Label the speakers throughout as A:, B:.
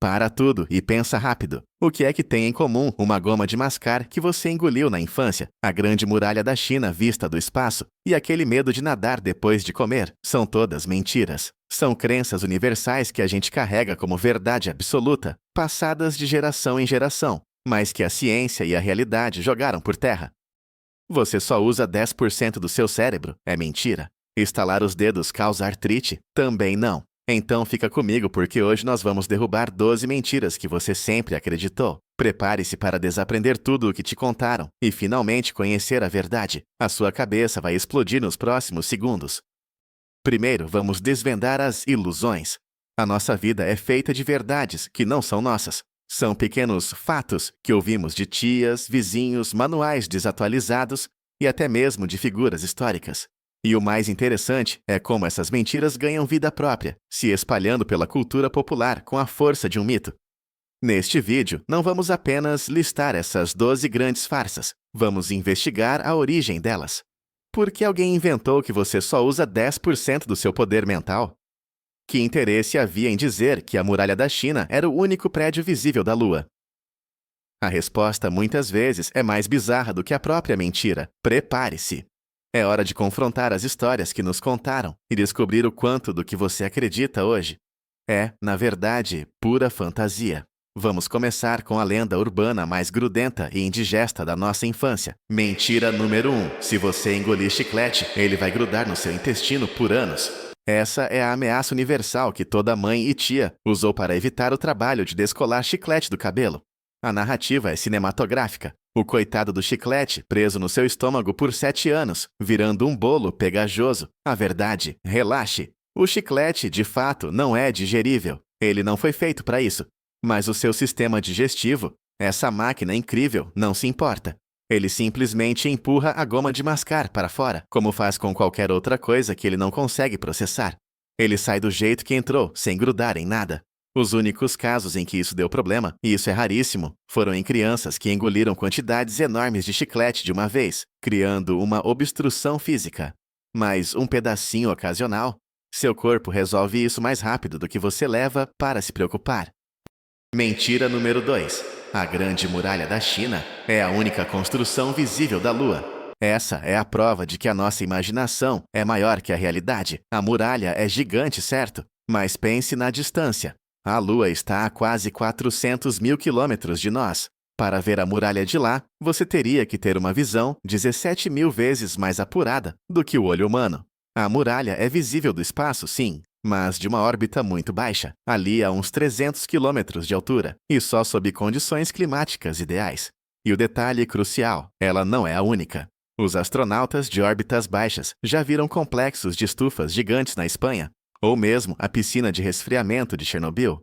A: Para tudo e pensa rápido. O que é que tem em comum uma goma de mascar que você engoliu na infância, a grande muralha da China vista do espaço e aquele medo de nadar depois de comer? São todas mentiras. São crenças universais que a gente carrega como verdade absoluta, passadas de geração em geração, mas que a ciência e a realidade jogaram por terra. Você só usa 10% do seu cérebro, é mentira. Estalar os dedos causa artrite? Também não. Então fica comigo porque hoje nós vamos derrubar 12 mentiras que você sempre acreditou. Prepare-se para desaprender tudo o que te contaram e finalmente conhecer a verdade. A sua cabeça vai explodir nos próximos segundos. Primeiro, vamos desvendar as ilusões. A nossa vida é feita de verdades que não são nossas. São pequenos fatos que ouvimos de tias, vizinhos, manuais desatualizados e até mesmo de figuras históricas. E o mais interessante é como essas mentiras ganham vida própria, se espalhando pela cultura popular com a força de um mito. Neste vídeo, não vamos apenas listar essas 12 grandes farsas, vamos investigar a origem delas. Por que alguém inventou que você só usa 10% do seu poder mental? Que interesse havia em dizer que a muralha da China era o único prédio visível da Lua? A resposta muitas vezes é mais bizarra do que a própria mentira. Prepare-se! É hora de confrontar as histórias que nos contaram e descobrir o quanto do que você acredita hoje é, na verdade, pura fantasia. Vamos começar com a lenda urbana mais grudenta e indigesta da nossa infância. Mentira número 1. Se você engolir chiclete, ele vai grudar no seu intestino por anos. Essa é a ameaça universal que toda mãe e tia usou para evitar o trabalho de descolar chiclete do cabelo. A narrativa é cinematográfica. O coitado do chiclete, preso no seu estômago por 7 anos, virando um bolo pegajoso. A verdade, relaxe. O chiclete, de fato, não é digerível. Ele não foi feito para isso. Mas o seu sistema digestivo, essa máquina incrível, não se importa. Ele simplesmente empurra a goma de mascar para fora, como faz com qualquer outra coisa que ele não consegue processar. Ele sai do jeito que entrou, sem grudar em nada. Os únicos casos em que isso deu problema, e isso é raríssimo, foram em crianças que engoliram quantidades enormes de chiclete de uma vez, criando uma obstrução física. Mas um pedacinho ocasional, seu corpo resolve isso mais rápido do que você leva para se preocupar. Mentira número 2. A Grande Muralha da China é a única construção visível da Lua. Essa é a prova de que a nossa imaginação é maior que a realidade. A muralha é gigante, certo? Mas pense na distância. A Lua está a quase 400 mil quilômetros de nós. Para ver a muralha de lá, você teria que ter uma visão 17 mil vezes mais apurada do que o olho humano. A muralha é visível do espaço, sim, mas de uma órbita muito baixa, ali a uns 300 quilômetros de altura, e só sob condições climáticas ideais. E o detalhe crucial, ela não é a única. Os astronautas de órbitas baixas já viram complexos de estufas gigantes na Espanha, ou mesmo a piscina de resfriamento de Chernobyl.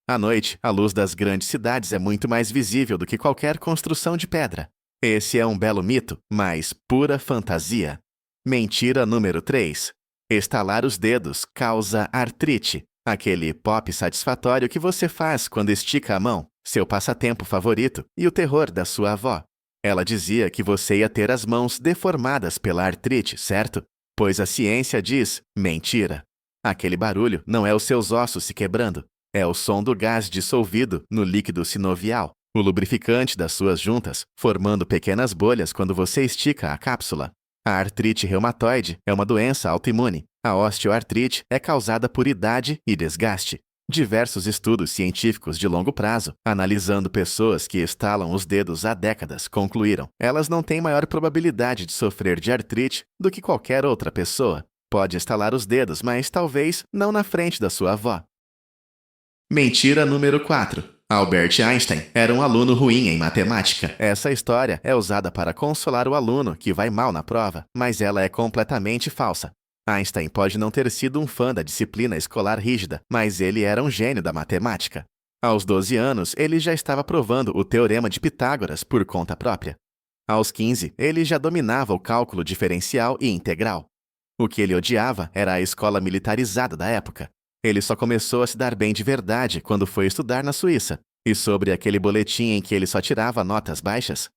A: À noite, a luz das grandes cidades é muito mais visível do que qualquer construção de pedra. Esse é um belo mito, mas pura fantasia. Mentira número 3. Estalar os dedos causa artrite. Aquele pop satisfatório que você faz quando estica a mão, seu passatempo favorito e o terror da sua avó. Ela dizia que você ia ter as mãos deformadas pela artrite, certo? Pois a ciência diz mentira. Aquele barulho não é os seus ossos se quebrando, é o som do gás dissolvido no líquido sinovial, o lubrificante das suas juntas, formando pequenas bolhas quando você estica a cápsula. A artrite reumatoide é uma doença autoimune. A osteoartrite é causada por idade e desgaste. Diversos estudos científicos de longo prazo, analisando pessoas que estalam os dedos há décadas, concluíram: elas não têm maior probabilidade de sofrer de artrite do que qualquer outra pessoa. Pode estalar os dedos, mas talvez não na frente da sua avó. Mentira número 4. Albert Einstein era um aluno ruim em matemática. Essa história é usada para consolar o aluno que vai mal na prova, mas ela é completamente falsa. Einstein pode não ter sido um fã da disciplina escolar rígida, mas ele era um gênio da matemática. Aos 12 anos, ele já estava provando o Teorema de Pitágoras por conta própria. Aos 15, ele já dominava o cálculo diferencial e integral. O que ele odiava era a escola militarizada da época. Ele só começou a se dar bem de verdade quando foi estudar na Suíça. E sobre aquele boletim em que ele só tirava notas baixas?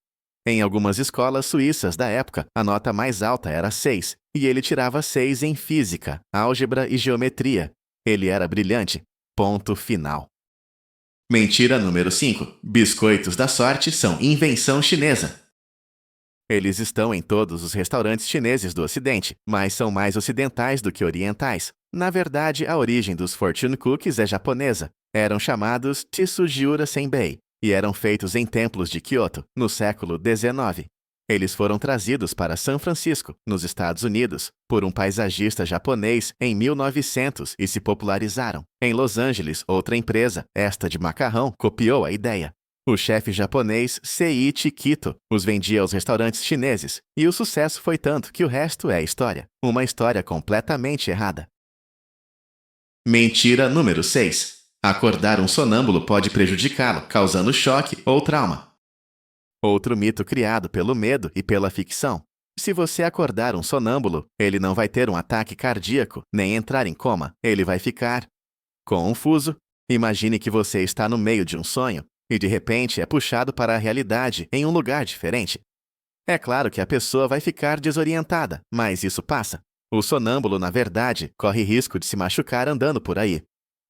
A: Em algumas escolas suíças da época, a nota mais alta era 6, e ele tirava 6 em física, álgebra e geometria. Ele era brilhante. Ponto final. Mentira número 5. Biscoitos da sorte são invenção chinesa. Eles estão em todos os restaurantes chineses do Ocidente, mas são mais ocidentais do que orientais. Na verdade, a origem dos fortune cookies é japonesa. Eram chamados Tsujiura Senbei e eram feitos em templos de Kyoto, no século XIX. Eles foram trazidos para São Francisco, nos Estados Unidos, por um paisagista japonês em 1900 e se popularizaram. Em Los Angeles, outra empresa, esta de macarrão, copiou a ideia. O chefe japonês Seiichi Kito os vendia aos restaurantes chineses, e o sucesso foi tanto que o resto é história. Uma história completamente errada. Mentira número 6. Acordar um sonâmbulo pode prejudicá-lo, causando choque ou trauma. Outro mito criado pelo medo e pela ficção. Se você acordar um sonâmbulo, ele não vai ter um ataque cardíaco, nem entrar em coma. Ele vai ficar confuso. Imagine que você está no meio de um sonho e de repente é puxado para a realidade em um lugar diferente. É claro que a pessoa vai ficar desorientada, mas isso passa. O sonâmbulo, na verdade, corre risco de se machucar andando por aí.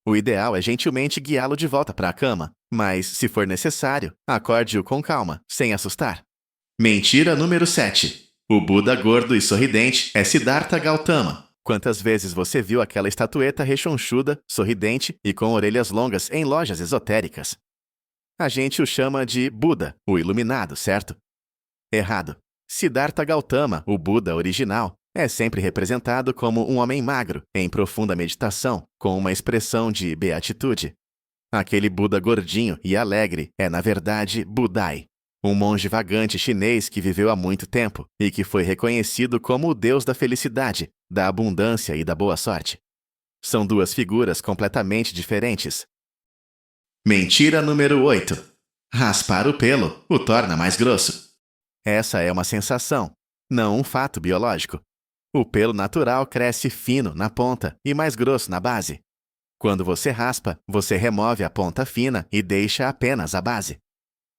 A: O ideal é gentilmente guiá-lo de volta para a cama, mas, se for necessário, acorde-o com calma, sem assustar. Mentira número 7. O Buda gordo e sorridente é Siddhartha Gautama. Quantas vezes você viu aquela estatueta rechonchuda, sorridente e com orelhas longas em lojas esotéricas? A gente o chama de Buda, o iluminado, certo? Errado. Siddhartha Gautama, o Buda original, é sempre representado como um homem magro, em profunda meditação, com uma expressão de beatitude. Aquele Buda gordinho e alegre é, na verdade, Budai, um monge vagante chinês que viveu há muito tempo e que foi reconhecido como o deus da felicidade, da abundância e da boa sorte. São duas figuras completamente diferentes. Mentira número 8. Raspar o pelo o torna mais grosso. Essa é uma sensação, não um fato biológico. O pelo natural cresce fino na ponta e mais grosso na base. Quando você raspa, você remove a ponta fina e deixa apenas a base.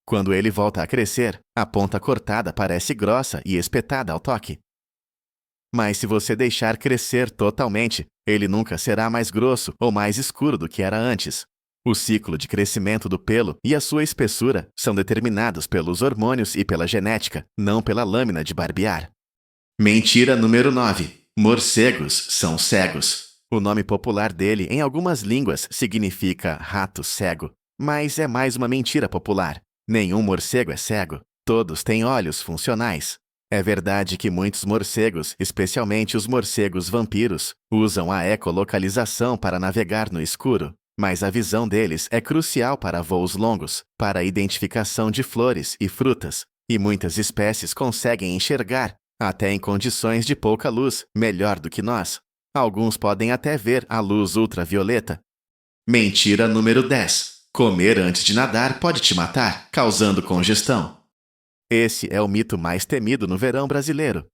A: Quando ele volta a crescer, a ponta cortada parece grossa e espetada ao toque. Mas se você deixar crescer totalmente, ele nunca será mais grosso ou mais escuro do que era antes. O ciclo de crescimento do pelo e a sua espessura são determinados pelos hormônios e pela genética, não pela lâmina de barbear. Mentira número 9. Morcegos são cegos. O nome popular dele em algumas línguas significa rato cego, mas é mais uma mentira popular. Nenhum morcego é cego. Todos têm olhos funcionais. É verdade que muitos morcegos, especialmente os morcegos vampiros, usam a ecolocalização para navegar no escuro, mas a visão deles é crucial para voos longos, para a identificação de flores e frutas, e muitas espécies conseguem enxergar, até em condições de pouca luz, melhor do que nós. Alguns podem até ver a luz ultravioleta. Mentira número 10. Comer antes de nadar pode te matar, causando congestão. Esse é o mito mais temido no verão brasileiro.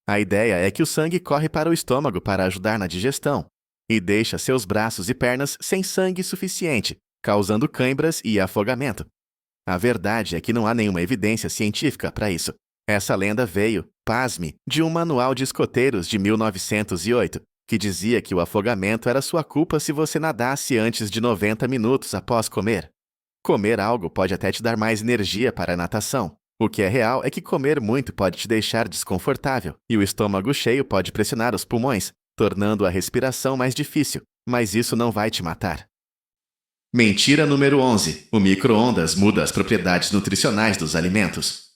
A: A ideia é que o sangue corre para o estômago para ajudar na digestão e deixa seus braços e pernas sem sangue suficiente, causando cãibras e afogamento. A verdade é que não há nenhuma evidência científica para isso. Essa lenda veio, pasme, de um manual de escoteiros de 1908, que dizia que o afogamento era sua culpa se você nadasse antes de 90 minutos após comer. Comer algo pode até te dar mais energia para a natação. O que é real é que comer muito pode te deixar desconfortável, e o estômago cheio pode pressionar os pulmões, tornando a respiração mais difícil, mas isso não vai te matar. Mentira número 11. O micro-ondas muda as propriedades nutricionais dos alimentos.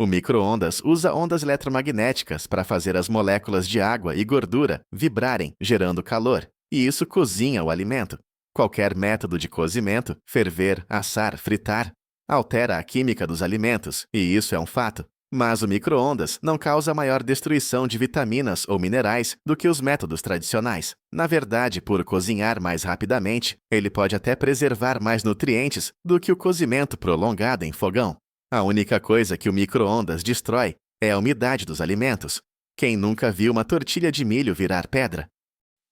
A: O micro-ondas usa ondas eletromagnéticas para fazer as moléculas de água e gordura vibrarem, gerando calor, e isso cozinha o alimento. Qualquer método de cozimento, ferver, assar, fritar, altera a química dos alimentos, e isso é um fato. Mas o micro-ondas não causa maior destruição de vitaminas ou minerais do que os métodos tradicionais. Na verdade, por cozinhar mais rapidamente, ele pode até preservar mais nutrientes do que o cozimento prolongado em fogão. A única coisa que o micro-ondas destrói é a umidade dos alimentos. Quem nunca viu uma tortilha de milho virar pedra?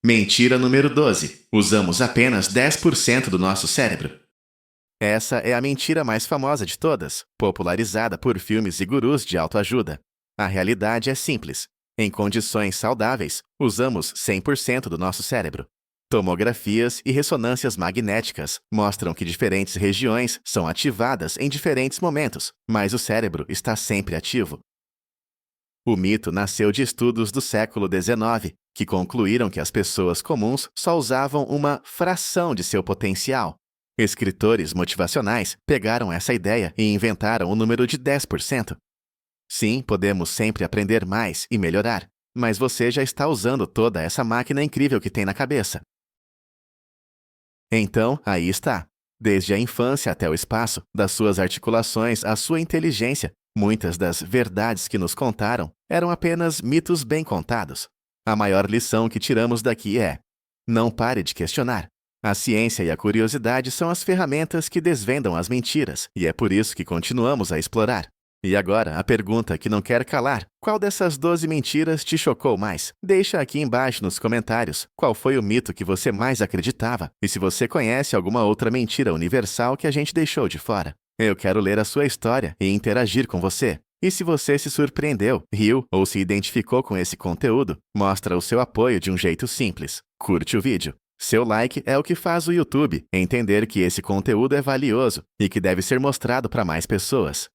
A: Mentira número 12. Usamos apenas 10% do nosso cérebro. Essa é a mentira mais famosa de todas, popularizada por filmes e gurus de autoajuda. A realidade é simples. Em condições saudáveis, usamos 100% do nosso cérebro. Tomografias e ressonâncias magnéticas mostram que diferentes regiões são ativadas em diferentes momentos, mas o cérebro está sempre ativo. O mito nasceu de estudos do século XIX, que concluíram que as pessoas comuns só usavam uma fração de seu potencial. Escritores motivacionais pegaram essa ideia e inventaram o número de 10%. Sim, podemos sempre aprender mais e melhorar, mas você já está usando toda essa máquina incrível que tem na cabeça. Então, aí está. Desde a infância até o espaço, das suas articulações à sua inteligência, muitas das verdades que nos contaram eram apenas mitos bem contados. A maior lição que tiramos daqui é: não pare de questionar. A ciência e a curiosidade são as ferramentas que desvendam as mentiras, e é por isso que continuamos a explorar. E agora, a pergunta que não quer calar: qual dessas 12 mentiras te chocou mais? Deixa aqui embaixo nos comentários qual foi o mito que você mais acreditava e se você conhece alguma outra mentira universal que a gente deixou de fora. Eu quero ler a sua história e interagir com você. E se você se surpreendeu, riu ou se identificou com esse conteúdo, mostra o seu apoio de um jeito simples. Curte o vídeo. Seu like é o que faz o YouTube entender que esse conteúdo é valioso e que deve ser mostrado para mais pessoas.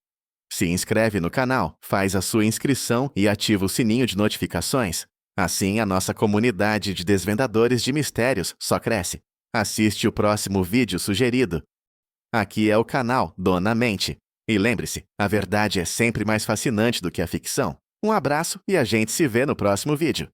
A: Se inscreve no canal, faz a sua inscrição e ativa o sininho de notificações. Assim, a nossa comunidade de desvendadores de mistérios só cresce. Assiste o próximo vídeo sugerido. Aqui é o canal Dona Mente. E lembre-se, a verdade é sempre mais fascinante do que a ficção. Um abraço e a gente se vê no próximo vídeo.